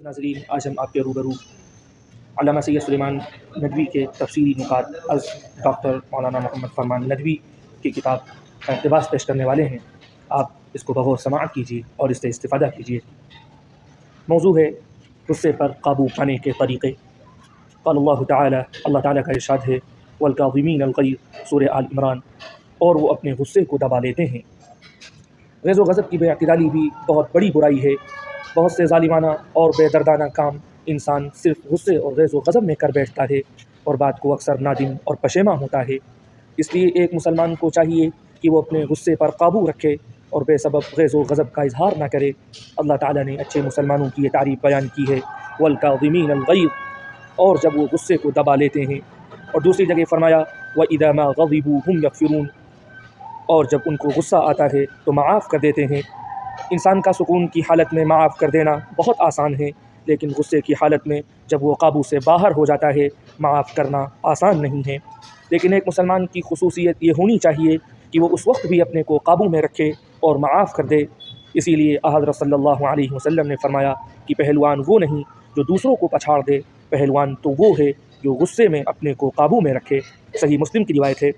ناظرین، آج ہم آپ کے روبرو علامہ سید سلیمان ندوی کے تفسیری نکات از ڈاکٹر مولانا محمد فرمان ندوی کی کتاب کا اقتباس پیش کرنے والے ہیں۔ آپ اس کو بغور سماعت کیجیے اور اس سے استفادہ کیجیے۔ موضوع ہے غصے پر قابو پانے کے طریقے۔ قال اللہ تعالی، اللہ تعالیٰ کا ارشاد ہے، والکاظمین الغیظ، سورہ آل عمران، اور وہ اپنے غصے کو دبا لیتے ہیں۔ غیظ و غضب کی بے اعتدالی بھی بہت بڑی برائی ہے۔ بہت سے ظالمانہ اور بے دردانہ کام انسان صرف غصے اور غیظ و غضب میں کر بیٹھتا ہے اور بعد کو اکثر نادم اور پشیماں ہوتا ہے۔ اس لیے ایک مسلمان کو چاہیے کہ وہ اپنے غصے پر قابو رکھے اور بے سبب غیظ و غضب کا اظہار نہ کرے۔ اللہ تعالیٰ نے اچھے مسلمانوں کی یہ تعریف بیان کی ہے، والکاظمین الغیظ، اور جب وہ غصے کو دبا لیتے ہیں۔ اور دوسری جگہ فرمایا، وَإِذَا مَا غَضِبُوا هُمْ يَغْفِرُونَ، اور جب ان کو غصہ آتا ہے تو معاف کر دیتے ہیں۔ انسان کا سکون کی حالت میں معاف کر دینا بہت آسان ہے، لیکن غصے کی حالت میں جب وہ قابو سے باہر ہو جاتا ہے، معاف کرنا آسان نہیں ہے۔ لیکن ایک مسلمان کی خصوصیت یہ ہونی چاہیے کہ وہ اس وقت بھی اپنے کو قابو میں رکھے اور معاف کر دے۔ اسی لیے حضرت صلی اللہ علیہ وسلم نے فرمایا کہ پہلوان وہ نہیں جو دوسروں کو پچھاڑ دے، پہلوان تو وہ ہے جو غصے میں اپنے کو قابو میں رکھے۔ صحیح مسلم کی روایت ہے۔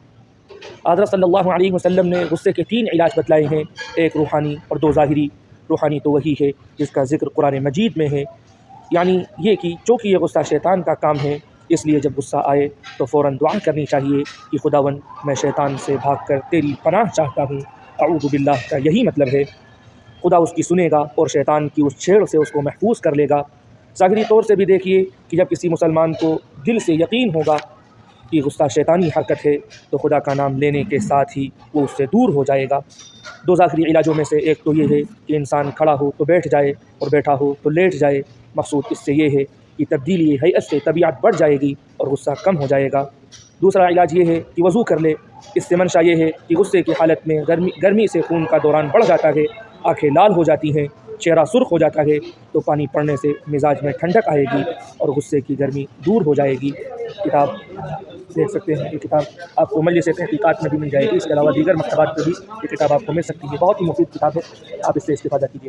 حضرت صلی اللہ علیہ وسلم نے غصے کے 3 علاج بتلائے ہیں، ایک روحانی اور 2 ظاہری۔ روحانی تو وہی ہے جس کا ذکر قرآن مجید میں ہے، یعنی یہ کہ چونکہ یہ غصہ شیطان کا کام ہے، اس لیے جب غصہ آئے تو فوراً دعا کرنی چاہیے کہ خداوند میں شیطان سے بھاگ کر تیری پناہ چاہتا ہوں، اعوذ باللہ کا یہی مطلب ہے۔ خدا اس کی سنے گا اور شیطان کی اس چھیڑ سے اس کو محفوظ کر لے گا۔ ظاہری طور سے بھی دیکھیے کہ جب کسی مسلمان کو دل سے یقین ہوگا کہ غصہ شیطانی حرکت ہے تو خدا کا نام لینے کے ساتھ ہی وہ اس سے دور ہو جائے گا۔ 2 ظاہری علاجوں میں سے ایک تو یہ ہے کہ انسان کھڑا ہو تو بیٹھ جائے اور بیٹھا ہو تو لیٹ جائے۔ مقصود اس سے یہ ہے کہ تبدیلی ہیئت سے طبیعت بڑھ جائے گی اور غصہ کم ہو جائے گا۔ دوسرا علاج یہ ہے کہ وضو کر لے۔ اس سے منشا یہ ہے کہ غصے کی حالت میں گرمی سے خون کا دوران بڑھ جاتا ہے، آنکھیں لال ہو جاتی ہیں، چہرہ سرخ ہو جاتا ہے، تو پانی پڑنے سے مزاج میں ٹھنڈک آئے گی اور غصے کی گرمی دور ہو جائے گی۔ کتاب دیکھ سکتے ہیں، یہ کتاب آپ کو مجلس تحقیقات میں بھی مل جائے گی، اس کے علاوہ دیگر مکتبات پہ بھی یہ کتاب آپ کو مل سکتی ہے۔ بہت ہی مفید کتاب ہے، آپ اس سے استفادہ کیجیے۔